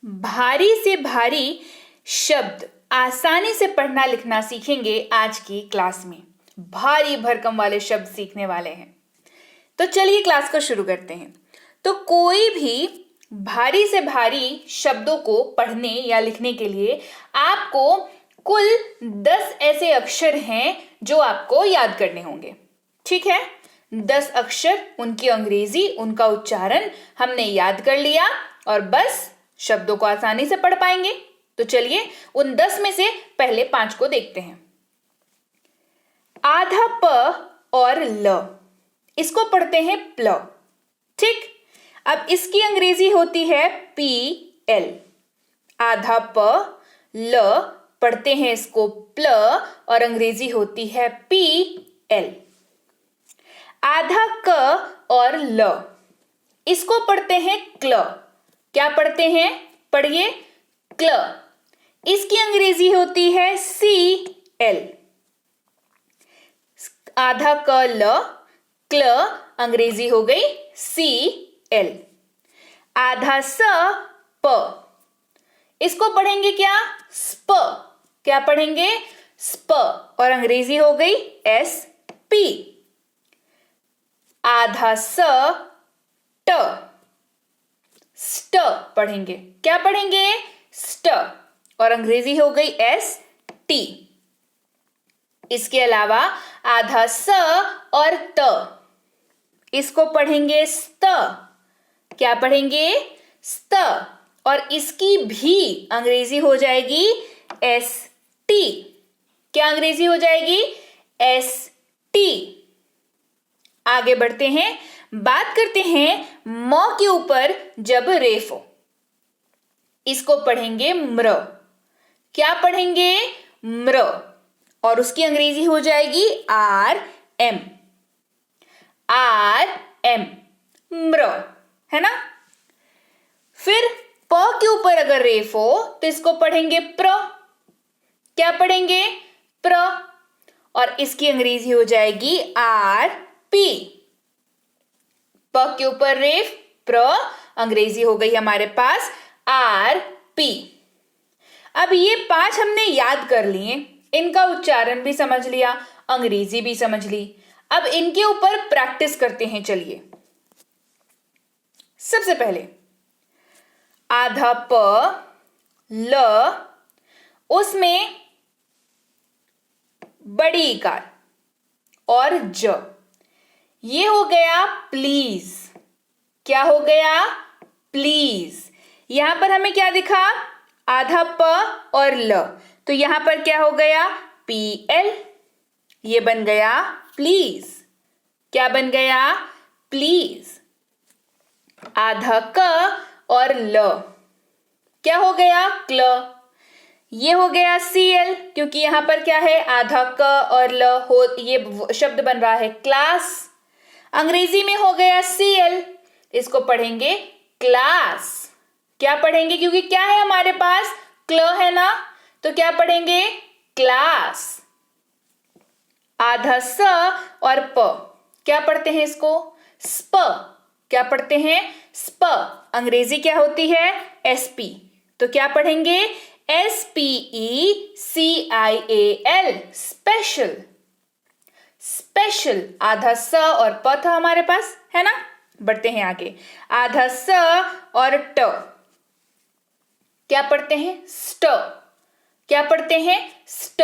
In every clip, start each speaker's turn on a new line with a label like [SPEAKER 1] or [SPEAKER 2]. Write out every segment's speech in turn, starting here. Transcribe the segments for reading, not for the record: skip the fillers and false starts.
[SPEAKER 1] भारी से भारी शब्द आसानी से पढ़ना लिखना सीखेंगे आज की क्लास में। भारी भरकम वाले शब्द सीखने वाले हैं। तो चलिए क्लास को शुरू करते हैं। तो कोई भी भारी से भारी शब्दों को पढ़ने या लिखने के लिए आपको कुल 10 ऐसे अक्षर हैं जो आपको याद करने होंगे। ठीक है, 10 अक्षर, उनकी अंग्रेजी, उनका उच्चारण हमने याद कर लिया और बस शब्दों को आसानी से पढ़ पाएंगे। तो चलिए उन 10 में से पहले 5 को देखते हैं। आधा प और ल, इसको पढ़ते हैं प्ल। ठीक, अब इसकी अंग्रेजी होती है पी एल। आधा प ल पढ़ते हैं इसको प्ल और अंग्रेजी होती है पी एल। आधा क और ल, इसको पढ़ते हैं क्ल। क्या पढ़ते हैं? पढ़िए, क्ल। इसकी अंग्रेजी होती है सी एल। आधा क ल, क्ल, अंग्रेजी हो गई सी एल। आधा स प, इसको पढ़ेंगे क्या? स्प। क्या पढ़ेंगे? स्प और अंग्रेजी हो गई एस पी। आधा स ट, स्ट पढ़ेंगे। क्या पढ़ेंगे? स्ट और अंग्रेजी हो गई एस टी। इसके अलावा आधा स और त, इसको पढ़ेंगे स्त। क्या पढ़ेंगे? स्त और इसकी भी अंग्रेजी हो जाएगी एस टी। क्या अंग्रेजी हो जाएगी? S T. आगे बढ़ते हैं, बात करते हैं म के ऊपर जब रेफ हो। इसको पढ़ेंगे म्र। क्या पढ़ेंगे? म्र और उसकी अंग्रेजी हो जाएगी आर एम। आर एम, म्र, है ना। फिर प के ऊपर अगर रेफ हो तो इसको पढ़ेंगे प्र। क्या पढ़ेंगे? प्र और इसकी अंग्रेजी हो जाएगी आर पी। प के ऊपर रेफ प्र, अंग्रेजी हो गई हमारे पास आर पी। अब ये 5 हमने याद कर लिए, इनका उच्चारण भी समझ लिया, अंग्रेजी भी समझ ली। अब इनके ऊपर प्रैक्टिस करते हैं। चलिए, सबसे पहले आधा प ल, उसमें बड़ी इकार और ज, ये हो गया प्लीज। क्या हो गया? प्लीज। यहां पर हमें क्या दिखा? आधा प और ल, तो यहां पर क्या हो गया? P L. ये बन गया प्लीज। क्या बन गया? प्लीज। आधा क और ल, क्या हो गया? क्ल। ये हो गया सी एल, क्योंकि यहां पर क्या है? आधा क और ल हो, ये शब्द बन रहा है क्लास। अंग्रेजी में हो गया सी एल, इसको पढ़ेंगे क्लास। क्या पढ़ेंगे? क्योंकि क्या है हमारे पास? क्ल है ना, तो क्या पढ़ेंगे? क्लास। आधा स और प, क्या पढ़ते हैं इसको? स्प। क्या पढ़ते हैं? स्प। अंग्रेजी क्या होती है? एस पी, तो क्या पढ़ेंगे? S P E C I A L, special. Special. आधा स और प था हमारे पास, है ना। बढ़ते हैं आगे। आधा स और ट, क्या पढ़ते हैं? स्ट। क्या पढ़ते हैं? स्ट।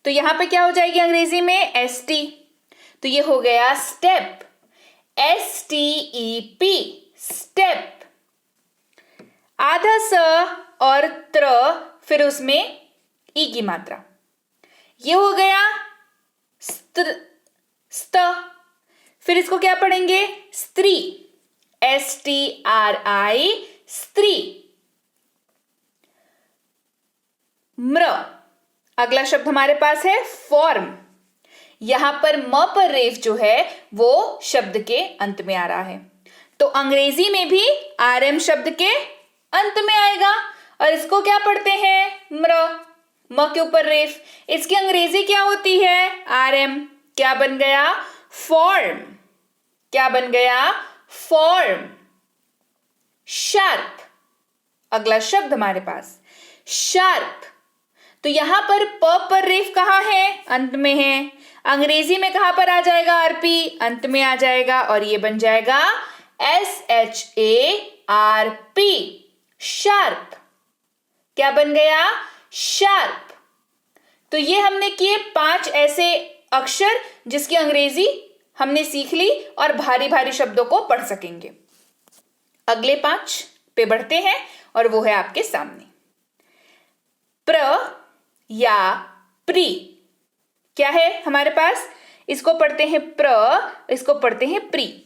[SPEAKER 1] तो यहां पे क्या हो जाएगी अंग्रेजी में? एस टी, तो ये हो गया step. S T E P, step. आधा स और त्र, फिर उसमें ई की मात्रा, ये हो गया स्त। फिर इसको क्या पढ़ेंगे? स्त्री। एस टी आर आई, स्त्री। म्र। अगला शब्द हमारे पास है फॉर्म। यहां पर म पर रेफ जो है वो शब्द के अंत में आ रहा है, तो अंग्रेजी में भी आर एम शब्द के अंत में आएगा और इसको क्या पढ़ते हैं? म्र। म के ऊपर रेफ, इसकी अंग्रेजी क्या होती है? R M. क्या बन गया? फॉर्म। क्या बन गया? फॉर्म। शार्प। अगला शब्द हमारे पास शार्प। तो यहां पर रेफ कहाँ है? अंत में है। अंग्रेजी में कहां पर आ जाएगा? आरपी अंत में आ जाएगा और ये बन जाएगा SHARP, शार्प। क्या बन गया? शार्प। तो ये हमने किए 5 ऐसे अक्षर जिसकी अंग्रेजी हमने सीख ली और भारी भारी शब्दों को पढ़ सकेंगे। अगले 5 पे बढ़ते हैं और वो है आपके सामने प्र या प्री। क्या है हमारे पास? इसको पढ़ते हैं प्र, इसको पढ़ते हैं प्री।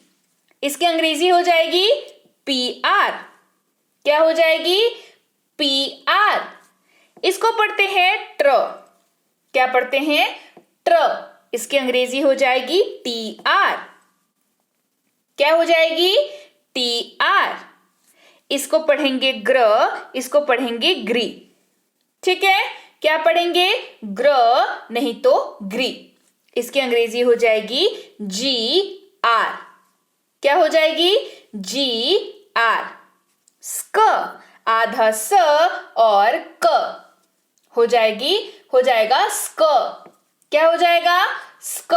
[SPEAKER 1] इसकी अंग्रेजी हो जाएगी PR। क्या हो जाएगी? PR। इसको पढ़ते हैं ट्र। क्या पढ़ते हैं? ट्र। इसकी अंग्रेजी हो जाएगी TR। क्या हो जाएगी? TR। इसको पढ़ेंगे ग्र, इसको पढ़ेंगे ग्री। ठीक है, क्या पढ़ेंगे? ग्र नहीं तो ग्री। इसकी अंग्रेजी हो जाएगी GR। क्या हो जाएगी? GR। स्क, आधा स और क हो जाएगा स्क। क्या हो जाएगा? स्क।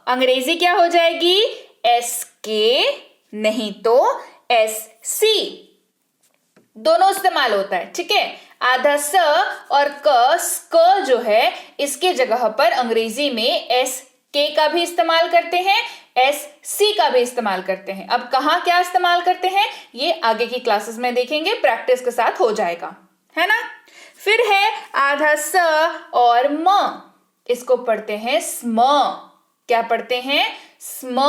[SPEAKER 1] अंग्रेजी क्या हो जाएगी? SK नहीं तो SC। दोनों इस्तेमाल होता है। ठीक है, आधा स और स्क जो है इसके जगह पर अंग्रेजी में SK का भी इस्तेमाल करते हैं, SC का भी इस्तेमाल करते हैं। अब कहाँ क्या इस्तेमाल करते हैं ये आगे की क्लासेस में देखेंगे, प्रैक्टिस के साथ हो जाएगा, है ना। फिर है आधा स और म। इसको पढ़ते हैं स्म। क्या पढ़ते हैं? स्म।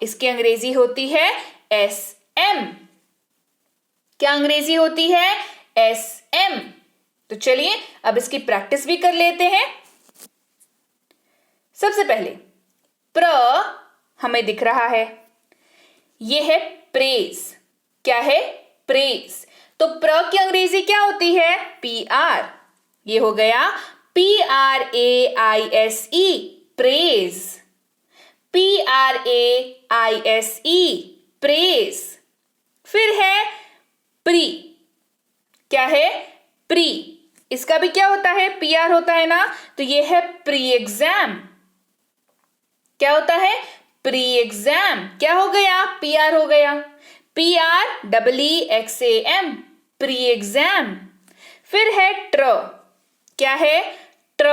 [SPEAKER 1] इसकी अंग्रेजी होती है SM। क्या अंग्रेजी होती है? SM। तो चलिए अब इसकी प्रैक्टिस भी कर लेते हैं। सबसे पहले प्र हमें दिख रहा है, ये है प्रेज। क्या है? प्रेज। तो प्र की अंग्रेजी क्या होती है? PR। ये हो गया PRAISE, प्रेज। PRAISE, praise. फिर है प्री। क्या है? प्री। इसका भी क्या होता है? PR होता है ना, तो ये है प्री एग्जाम। क्या होता है? Pre exam. क्या हो गया? PR हो गया। PREEXAM, pre exam. फिर है ट्र। क्या है? ट्र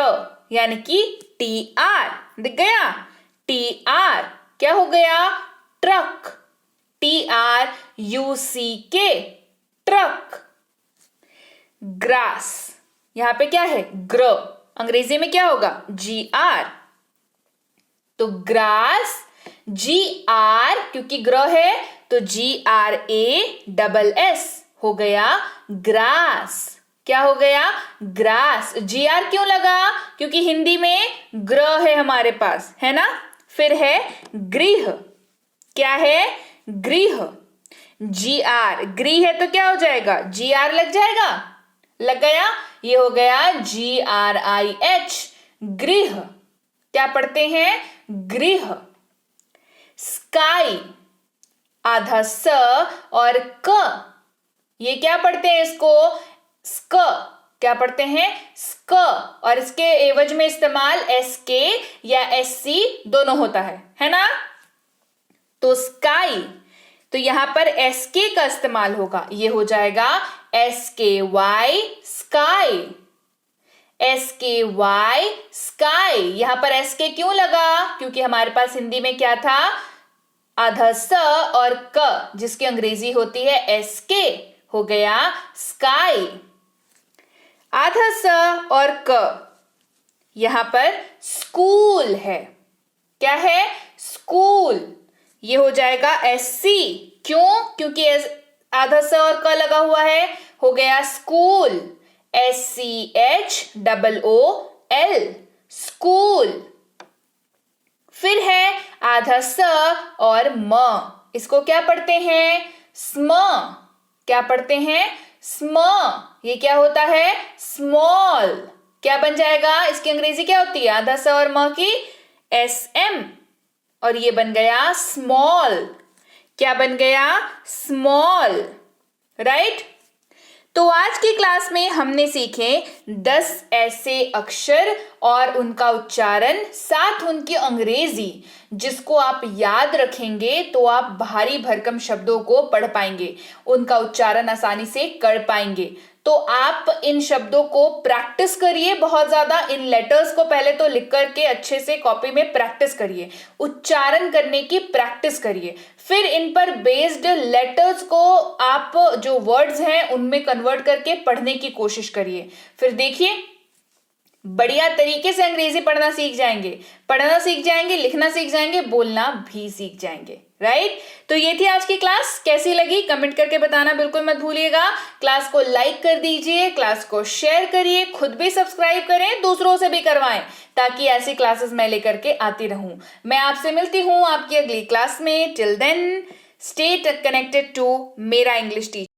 [SPEAKER 1] यानी कि TR। दिख गया? TR। क्या हो गया? ट्रक। TRUCK, truck. ग्रास। यहां पे क्या है? ग्र। अंग्रेजी में क्या होगा? GR। तो ग्रास GR, क्योंकि ग्र है तो GRASS हो गया ग्रास। क्या हो गया? ग्रास। GR क्यों लगा? क्योंकि हिंदी में ग्र है हमारे पास, है ना। फिर है गृह। क्या है? गृह। GR, गृह है तो क्या हो जाएगा? GR लग जाएगा। लग गया। ये हो गया GRIH, गृह। क्या पढ़ते हैं? गृह। स्काई, आधा स और क। ये क्या पढ़ते हैं इसको? स्क। क्या पढ़ते हैं? स्क। और इसके एवज में इस्तेमाल SK या SC दोनों होता है ना। तो स्काई, तो यहां पर SK का इस्तेमाल होगा। ये हो जाएगा SKY, स्काई। SKY, sky. यहां पर SK क्यों लगा? क्योंकि हमारे पास हिंदी में क्या था? आधा स और क, जिसकी अंग्रेजी होती है SK, हो गया स्काई। आधा स और क, यहां पर स्कूल है। क्या है? स्कूल। ये हो जाएगा SC। क्यों? क्योंकि आधा स और क लगा हुआ है, हो गया स्कूल। SCHOOL, school. फिर है आधा स और म। इसको क्या पढ़ते हैं? स्म। क्या पढ़ते हैं? स्म। ये क्या होता है? स्मॉल। क्या बन जाएगा? इसकी अंग्रेजी क्या होती है आधा स और म की? SM। और ये बन गया स्मॉल। क्या बन गया? स्मॉल। राइट। तो आज की क्लास में हमने सीखे 10 ऐसे अक्षर और उनका उच्चारण, साथ उनकी अंग्रेजी, जिसको आप याद रखेंगे तो आप भारी भरकम शब्दों को पढ़ पाएंगे, उनका उच्चारण आसानी से कर पाएंगे। तो आप इन शब्दों को प्रैक्टिस करिए बहुत ज्यादा। इन लेटर्स को पहले तो लिख करके अच्छे से कॉपी में प्रैक्टिस करिए, उच्चारण करने की प्रैक्टिस करिए। फिर इन पर बेस्ड लेटर्स को आप जो वर्ड्स हैं उनमें कन्वर्ट करके पढ़ने की कोशिश करिए। फिर देखिए, बढ़िया तरीके से अंग्रेजी पढ़ना सीख जाएंगे, लिखना सीख जाएंगे, बोलना भी सीख जाएंगे। राइट? तो ये थी आज की क्लास। कैसी लगी कमेंट करके बताना बिल्कुल मत भूलिएगा। क्लास को लाइक कर दीजिए, क्लास को शेयर करिए, खुद भी सब्सक्राइब करें, दूसरों से भी करवाएं, ताकि ऐसी क्लासेस मैं लेकर के आती रहूं। मैं आपसे मिलती हूं आपकी अगली क्लास में। Till then stay connected to मेरा इंग्लिश टीचर।